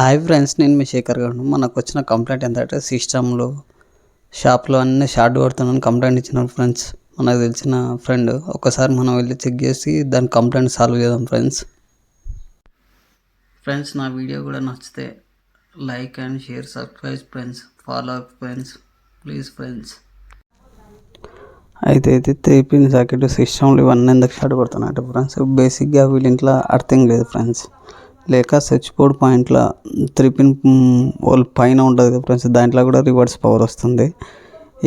Hi friends, నేను మీ శేఖర్ గారు. మనకు వచ్చిన కంప్లైంట్ ఏంటంటే సిస్టంలో షాప్లో అన్నీ షార్ట్ కొడుతున్నాను కంప్లైంట్ ఇచ్చినారు ఫ్రెండ్స్. మనకు తెలిసిన ఫ్రెండ్ ఒకసారి మనం వెళ్ళి చెక్ చేసి దాని కంప్లైంట్ సాల్వ్ చేద్దాం ఫ్రెండ్స్. నా వీడియో కూడా నచ్చితే like and share, subscribe friends, follow up friends, please friends. అయితే 3 పిన్ సాకెట్ సిస్టంలో ఇవన్నీ ఎందుకు షార్ట్ కొడుతున్నాయి ఫ్రెండ్స్, బేసిక్గా వీళ్ళ ఇంట్లో అర్థం లేదు ఫ్రెండ్స్. లేక స్విచ్ బోర్డ్ పాయింట్లో 3 పిన్ వాళ్ళు పైన ఉంటుంది కదా ఫ్రెండ్స్, దాంట్లో కూడా రివర్స్ పవర్ వస్తుంది.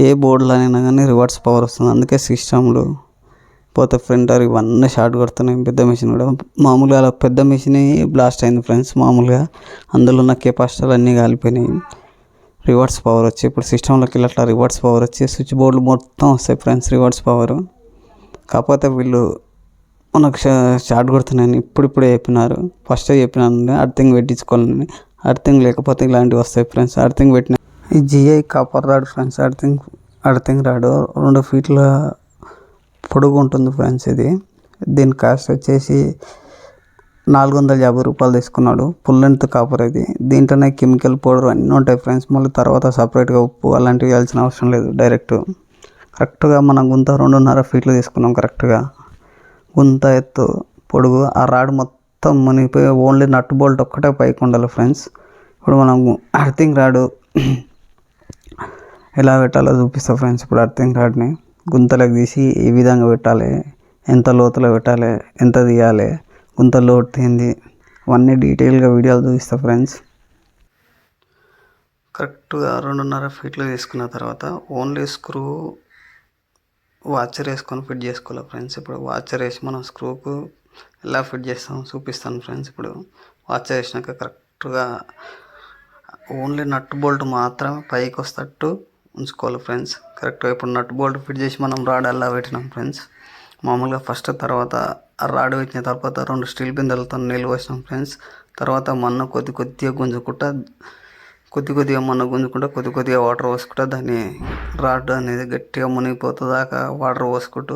ఏ బోర్డులో అయినా కానీ రివర్స్ పవర్ వస్తుంది. అందుకే సిస్టంలో పోతే ప్రింటర్ ఇవన్నీ షార్ట్ కొడుతున్నాయి. పెద్ద మిషన్ కూడా మామూలుగా అలా పెద్ద మిషన్ బ్లాస్ట్ అయింది ఫ్రెండ్స్. మామూలుగా అందులో ఉన్న కెపాసిటర్లు అన్నీ కాలిపోయినాయి. రివర్స్ పవర్ వచ్చి ఇప్పుడు సిస్టంలోకి వెళ్ళి అట్లా రివర్స్ పవర్ వచ్చి స్విచ్ బోర్డులు మొత్తం వస్తాయి ఫ్రెండ్స్ రివర్స్ పవర్. కాకపోతే వీళ్ళు మనకు షార్ట్ కొడుతున్నాయని ఇప్పుడే చెప్పినారు. ఫస్ట్ చెప్పినాను అర్థింగ్ పెట్టించుకోవాలని. అర్థింగ్ లేకపోతే ఇలాంటివి వస్తాయి ఫ్రెండ్స్. అర్థింగ్ పెట్టిన ఈ GI copper rod friends. Earthing రాడు 2 ఫీట్ల పొడుగు ఉంటుంది ఫ్రెండ్స్. దీని కాస్ట్ వచ్చేసి 450 రూపాయలు తీసుకున్నాడు. ఫుల్ లెంత్ కాపర్ ఇది. దీంట్లోనే కెమికల్ పౌడర్ అన్నీ ఉంటాయి ఫ్రెండ్స్. మళ్ళీ తర్వాత సపరేట్గా ఉప్పు అలాంటివి వేయాల్సిన అవసరం లేదు. కరెక్ట్గా మనం గుంత 2.5 ఫీట్లు తీసుకున్నాం. కరెక్ట్గా గుంత ఎత్తు పొడుగు. ఆ రాడ్ మొత్తం మునిగిపోయి ఓన్లీ నట్ బోల్ట్ ఒక్కటే పైకి ఉండాలి ఫ్రెండ్స్. ఇప్పుడు మనం అర్థింగ్ రాడు ఎలా పెట్టాలో చూపిస్తాం ఫ్రెండ్స్. ఇప్పుడు అర్థింగ్ రాడ్ని గుంతలకు తీసి ఏ విధంగా పెట్టాలి, ఎంత లోతులో పెట్టాలి, ఎంత తీయాలి, గుంత లోతు ఏంది, అవన్నీ డీటెయిల్గా వీడియోలు చూపిస్తాం ఫ్రెండ్స్. కరెక్ట్గా 2.5 ఫీట్లు తీసుకున్న తర్వాత ఓన్లీ స్క్రూ వాచర్ వేసుకొని ఫిట్ చేసుకోవాలి ఫ్రెండ్స్. ఇప్పుడు వాచర్ వేసి మనం స్క్రూకు ఎలా ఫిట్ చేస్తాం చూపిస్తాను ఫ్రెండ్స్. ఇప్పుడు వాచర్ వేసినాక కరెక్ట్గా ఓన్లీ నట్ బోల్ట్ మాత్రమే పైకి వస్తట్టు ఉంచుకోవాలి ఫ్రెండ్స్. కరెక్ట్గా ఇప్పుడు నట్ బోల్ట్ ఫిట్ చేసి మనం రాడ్ అలా పెట్టినాం ఫ్రెండ్స్. మామూలుగా ఫస్ట్ తర్వాత ఆ రాడ్ పెట్టిన తర్వాత 2 స్టీల్ బిందెలతో నీళ్ళు పోసినాం ఫ్రెండ్స్. తర్వాత మన్ను కొద్దిగా గుంజుకుంటా కొద్దిగా మన్ను గుంజుకుంటా కొద్దిగా వాటర్ పోసుకుంటా దాన్ని రాడ్ అనేది గట్టిగా మునిగిపోతుంది దాకా వాటర్ పోసుకుంటూ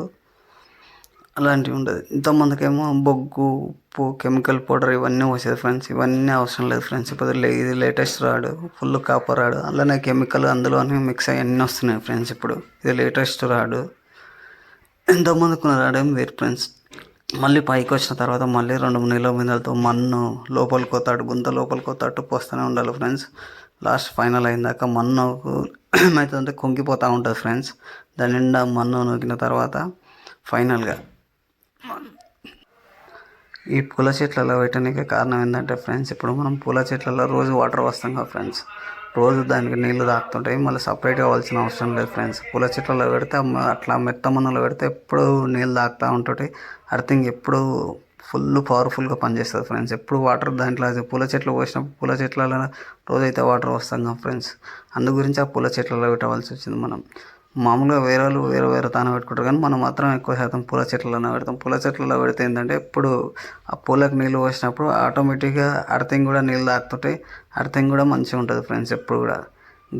అలాంటివి ఉండదు. ఇంతమందికేమో బొగ్గు, ఉప్పు, కెమికల్ పౌడర్ ఇవన్నీ పోసేది ఫ్రెండ్స్. ఇవన్నీ అవసరం లేదు ఫ్రెండ్స్. ఇప్పుడు ఇది లేటెస్ట్ రాడు, ఫుల్ కాపర్ రాడు. అలానే కెమికల్ అందులోనే మిక్స్ అయ్యి అన్నీ వస్తున్నాయి ఫ్రెండ్స్. ఇప్పుడు ఇది లేటెస్ట్ రాడు. ఎంతమందికి ఉన్న రాడేమో వేరు ఫ్రెండ్స్. మళ్ళీ పైకి వచ్చిన తర్వాత మళ్ళీ 2 నీళ్ళ బిందెలతో మన్ను లోపలికి పోతాడు, గుంత లోపలికి పోతాడు పోస్తూనే ఉండాలి ఫ్రెండ్స్. లాస్ట్ ఫైనల్ అయినాక మన్నుకు ఏమవుతుందంటే కుంగిపోతూ ఉంటుంది ఫ్రెండ్స్. దాని నిండా మన్ను నూకిన తర్వాత ఫైనల్గా ఈ పూల చెట్లలో పెట్టడానికి కారణం ఏంటంటే ఫ్రెండ్స్, ఇప్పుడు మనం పూల చెట్లలో రోజు వాటర్ వస్తాం కదా ఫ్రెండ్స్. రోజు దానికి నీళ్లు తాకుతుంటాయి. మళ్ళీ సపరేట్గా కావాల్సిన అవసరం లేదు ఫ్రెండ్స్. పూల చెట్లలో పెడితే అట్లా మెత్త మన్నులో పెడితే ఎప్పుడు నీళ్ళు తాకుతూ ఉంటుంటాయి. అర్థింగ్ ఎప్పుడు ఫుల్ పవర్ఫుల్గా పనిచేస్తుంది ఫ్రెండ్స్. ఎప్పుడు వాటర్ దాంట్లో పూల చెట్లు పోసినప్పుడు పూల చెట్లలో రోజైతే వాటర్ వస్తాం కదా ఫ్రెండ్స్. అందు గురించి ఆ పూల చెట్లలో పెట్టవలసి వచ్చింది. మనం మామూలుగా వేరే వాళ్ళు వేరే తాను పెట్టుకుంటారు, కానీ మనం మాత్రం ఎక్కువ శాతం పూల చెట్లలో పెడతాం. పూల చెట్లలో పెడితే ఏంటంటే ఎప్పుడు ఆ పూలకు నీళ్ళు పోసినప్పుడు ఆటోమేటిక్గా అర్థింగ్ కూడా నీళ్ళు తాకుతుంటాయి. అర్థింగ్ కూడా మంచిగా ఉంటుంది ఫ్రెండ్స్. ఎప్పుడు కూడా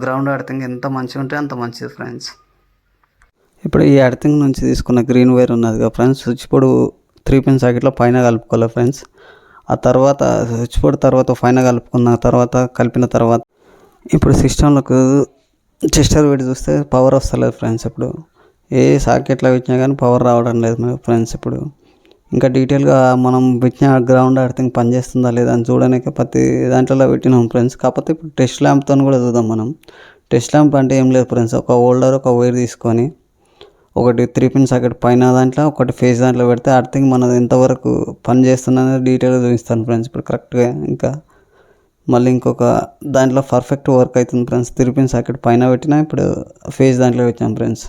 గ్రౌండ్ అర్థింగ్ ఎంత మంచిగా ఉంటే అంత మంచిది ఫ్రెండ్స్. ఇప్పుడు ఈ అర్థింగ్ నుంచి తీసుకున్న గ్రీన్ వైర్ ఉన్నది కదా ఫ్రెండ్స్, స్విచ్ బోర్డు 3 పిన్ సాకెట్లో పైన కలుపుకోవాలి ఫ్రెండ్స్. ఆ తర్వాత స్విచ్ బోర్డు తర్వాత పైన కలిపిన తర్వాత ఇప్పుడు సిస్టంలకు టెస్టర్ పెట్టి చూస్తే పవర్ వస్తలేదు ఫ్రెండ్స్. ఇప్పుడు ఏ సాకెట్లో పెట్టినా కానీ పవర్ రావడం లేదు ఫ్రెండ్స్. ఇప్పుడు ఇంకా డీటెయిల్గా మనం పెట్టిన గ్రౌండ్ అర్థింగ్ పనిచేస్తుందా లేదా అని చూడడానికి ప్రతి దాంట్లో పెట్టినాం ఫ్రెండ్స్. కాకపోతే ఇప్పుడు టెస్ట్ ల్యాంప్తో కూడా చూద్దాం మనం. టెస్ట్ ల్యాంప్ అంటే ఏం లేదు ఫ్రెండ్స్, ఒక హోల్డర్ ఒక వైర్ తీసుకొని ఒకటి 3 పిన్ సాకెట్ పైన దాంట్లో ఒకటి ఫేస్ దాంట్లో పెడితే అర్థింగ్ మనది ఎంతవరకు పని చేస్తుందనేది డీటెయిల్గా చూపిస్తాను ఫ్రెండ్స్. ఇప్పుడు కరెక్ట్గా ఇంకా మళ్ళీ ఇంకొక దాంట్లో పర్ఫెక్ట్ వర్క్ అవుతుంది ఫ్రెండ్స్. 3 పిన్ సాకెట్ పైన పెట్టినా ఇప్పుడు ఫేస్ దాంట్లో పెట్టాం ఫ్రెండ్స్.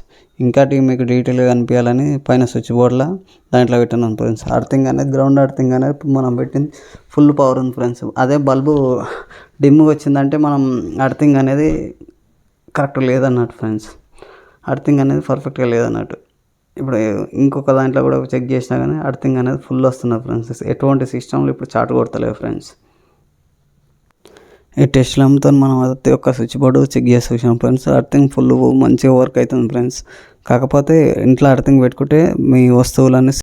ఇంకాటి మీకు డీటెయిల్గా కనిపించాలని పైన స్విచ్ బోర్డ్లో దాంట్లో పెట్టినాను ఫ్రెండ్స్. అర్థింగ్ అనేది గ్రౌండ్ అర్థింగ్ అనేది మనం పెట్టింది ఫుల్ పవర్ ఉంది ఫ్రెండ్స్. అదే బల్బు డిమ్గా వచ్చిందంటే మనం అర్థింగ్ అనేది కరెక్ట్ లేదన్నట్టు ఫ్రెండ్స్. అర్థింగ్ అనేది పర్ఫెక్ట్గా లేదన్నట్టు. ఇప్పుడు ఇంకొక దాంట్లో కూడా చెక్ చేసినా కానీ అర్థింగ్ అనేది ఫుల్ వస్తున్నది ఫ్రెండ్స్. ఎటువంటి సిస్టంలో ఇప్పుడు చాటు కొడతలేదు ఫ్రెండ్స్. ఈ టెస్ట్ ల్యాంప్తో మనం ప్రతి ఒక్క స్విచ్ బోర్డు చెక్ చేసి చూసాం ఫ్రెండ్స్. అర్థింగ్ ఫుల్ మంచిగా వర్క్ అవుతుంది ఫ్రెండ్స్. కాకపోతే ఇంట్లో అర్థింగ్ పెట్టుకుంటే మీ వస్తువులన్నీ